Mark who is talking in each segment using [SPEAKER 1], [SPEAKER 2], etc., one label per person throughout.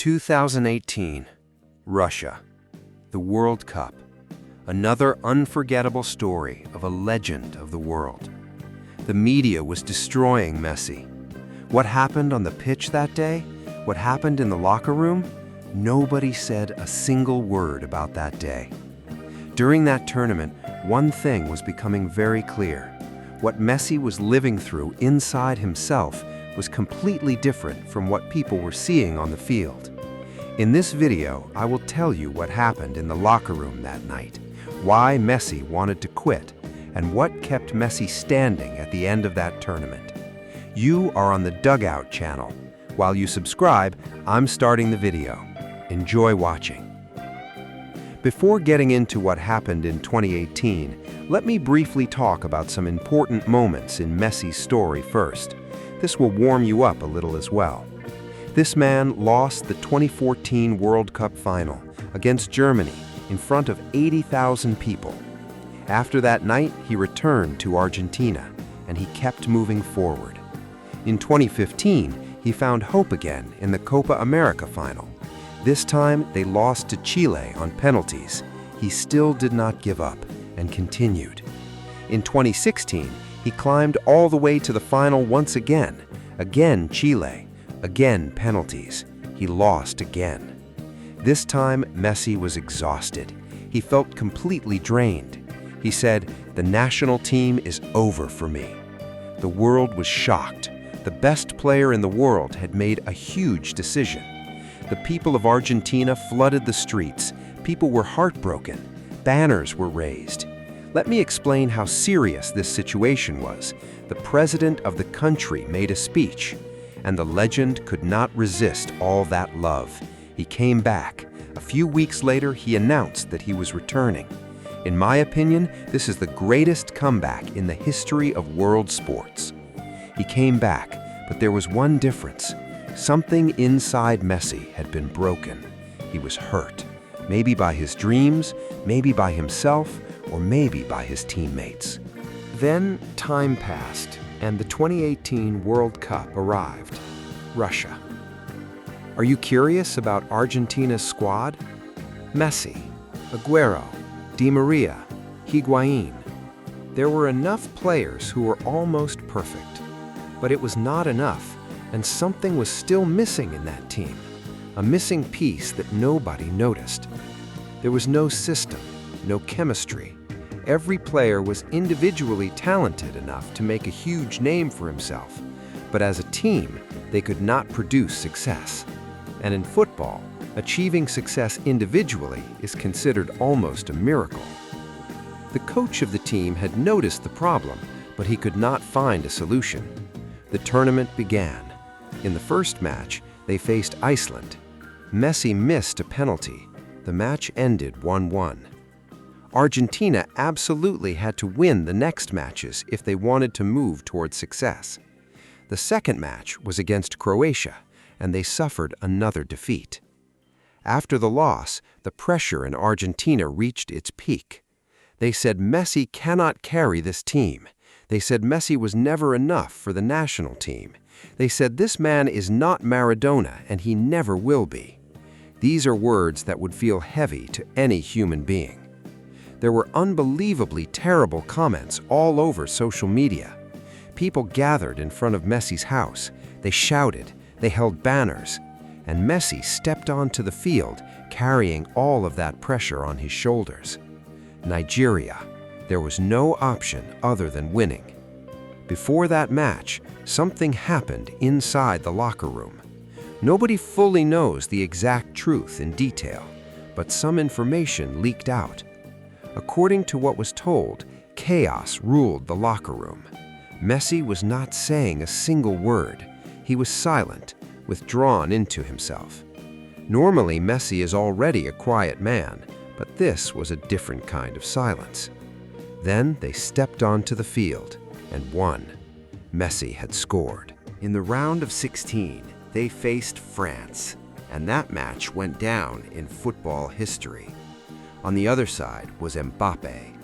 [SPEAKER 1] 2018, Russia, the World Cup. Another unforgettable story of a legend of the world. The media was destroying Messi. What happened on the pitch that day? What happened in the locker room? Nobody said a single word about that day. During that tournament, one thing was becoming very clear. What Messi was living through inside himself was completely different from what people were seeing on the field. In this video, I will tell you what happened in the locker room that night, why Messi wanted to quit, and what kept Messi standing at the end of that tournament. You are on the Dugout channel. While you subscribe, I'm starting the video. Enjoy watching. Before getting into what happened in 2018, let me briefly talk about some important moments in Messi's story first. This will warm you up a little as well. This man lost the 2014 World Cup final against Germany in front of 80,000 people. After that night, he returned to Argentina, and he kept moving forward. In 2015, he found hope again in the Copa America final. This time, they lost to Chile on penalties. He still did not give up and continued. In 2016, he climbed all the way to the final once again. Again Chile, again penalties. He lost again. This time, Messi was exhausted. He felt completely drained. He said, "The national team is over for me." The world was shocked. The best player in the world had made a huge decision. The people of Argentina flooded the streets. People were heartbroken. Banners were raised. Let me explain how serious this situation was. The president of the country made a speech, and the legend could not resist all that love. He came back. A few weeks later, he announced that he was returning. In my opinion, this is the greatest comeback in the history of world sports. He came back, but there was one difference. Something inside Messi had been broken. He was hurt, maybe by his dreams, maybe by himself, or maybe by his teammates. Then time passed, and the 2018 World Cup arrived. Russia. Are you curious about Argentina's squad? Messi, Aguero, Di Maria, Higuain. There were enough players who were almost perfect. But it was not enough, and something was still missing in that team. A missing piece that nobody noticed. There was no system, no chemistry. Every player was individually talented enough to make a huge name for himself, but as a team, they could not produce success. And in football, achieving success individually is considered almost a miracle. The coach of the team had noticed the problem, but he could not find a solution. The tournament began. In the first match, they faced Iceland. Messi missed a penalty. The match ended 1-1. Argentina absolutely had to win the next matches if they wanted to move towards success. The second match was against Croatia, and they suffered another defeat. After the loss, the pressure in Argentina reached its peak. They said Messi cannot carry this team. They said Messi was never enough for the national team. They said this man is not Maradona, and he never will be. These are words that would feel heavy to any human being. There were unbelievably terrible comments all over social media. People gathered in front of Messi's house. They shouted, they held banners, and Messi stepped onto the field, carrying all of that pressure on his shoulders. Nigeria. There was no option other than winning. Before that match, something happened inside the locker room. Nobody fully knows the exact truth in detail, but some information leaked out. According to what was told, chaos ruled the locker room. Messi was not saying a single word. He was silent, withdrawn into himself. Normally, Messi is already a quiet man, but this was a different kind of silence. Then they stepped onto the field and won. Messi had scored. In the round of 16, they faced France, and that match went down in football history. On the other side was Mbappe.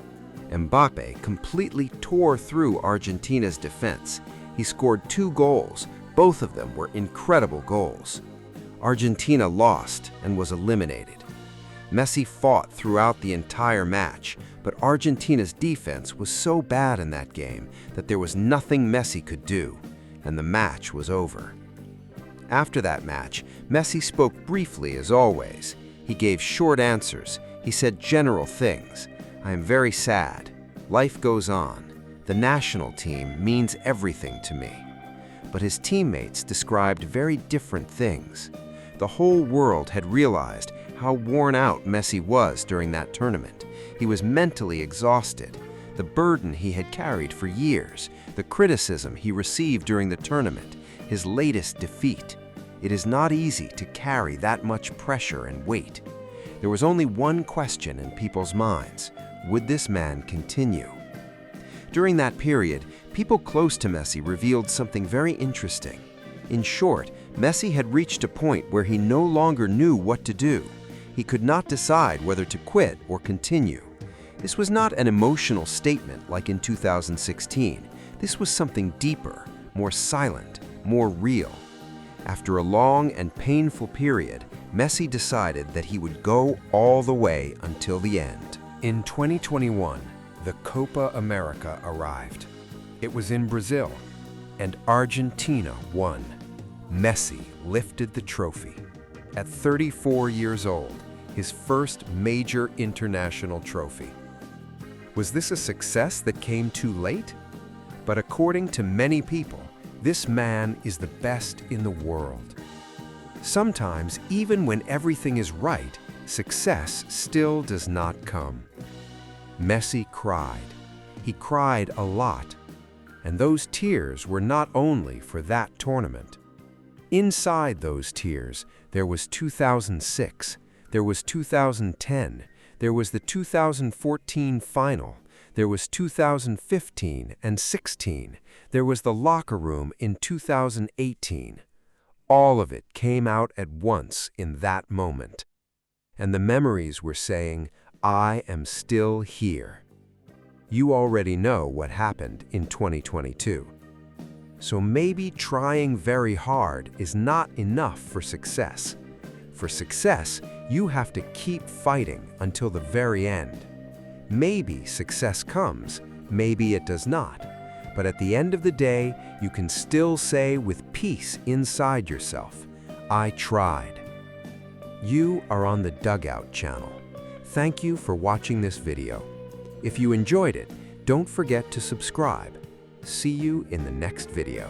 [SPEAKER 1] Mbappe completely tore through Argentina's defense. He scored 2 goals. Both of them were incredible goals. Argentina lost and was eliminated. Messi fought throughout the entire match, but Argentina's defense was so bad in that game that there was nothing Messi could do, and the match was over. After that match, Messi spoke briefly as always. He gave short answers. He said general things. "I am very sad. Life goes on. The national team means everything to me." But his teammates described very different things. The whole world had realized how worn out Messi was during that tournament. He was mentally exhausted. The burden he had carried for years, the criticism he received during the tournament, his latest defeat. It is not easy to carry that much pressure and weight. There was only one question in people's minds: would this man continue? During that period, people close to Messi revealed something very interesting. In short, Messi had reached a point where he no longer knew what to do. He could not decide whether to quit or continue. This was not an emotional statement like in 2016. This was something deeper, more silent, more real. After a long and painful period, Messi decided that he would go all the way until the end. In 2021, the Copa America arrived. It was in Brazil, and Argentina won. Messi lifted the trophy. At 34 years old, his first major international trophy. Was this a success that came too late? But according to many people, this man is the best in the world. Sometimes, even when everything is right, success still does not come. Messi cried. He cried a lot. And those tears were not only for that tournament. Inside those tears, there was 2006, there was 2010, there was the 2014 final, there was 2015 and 16, there was the locker room in 2018. All of it came out at once in that moment. And the memories were saying, "I am still here." You already know what happened in 2022. So maybe trying very hard is not enough for success. For success, you have to keep fighting until the very end. Maybe success comes, maybe it does not. But at the end of the day, you can still say with peace inside yourself, "I tried." You are on the Dugout channel. Thank you for watching this video. If you enjoyed it, don't forget to subscribe. See you in the next video.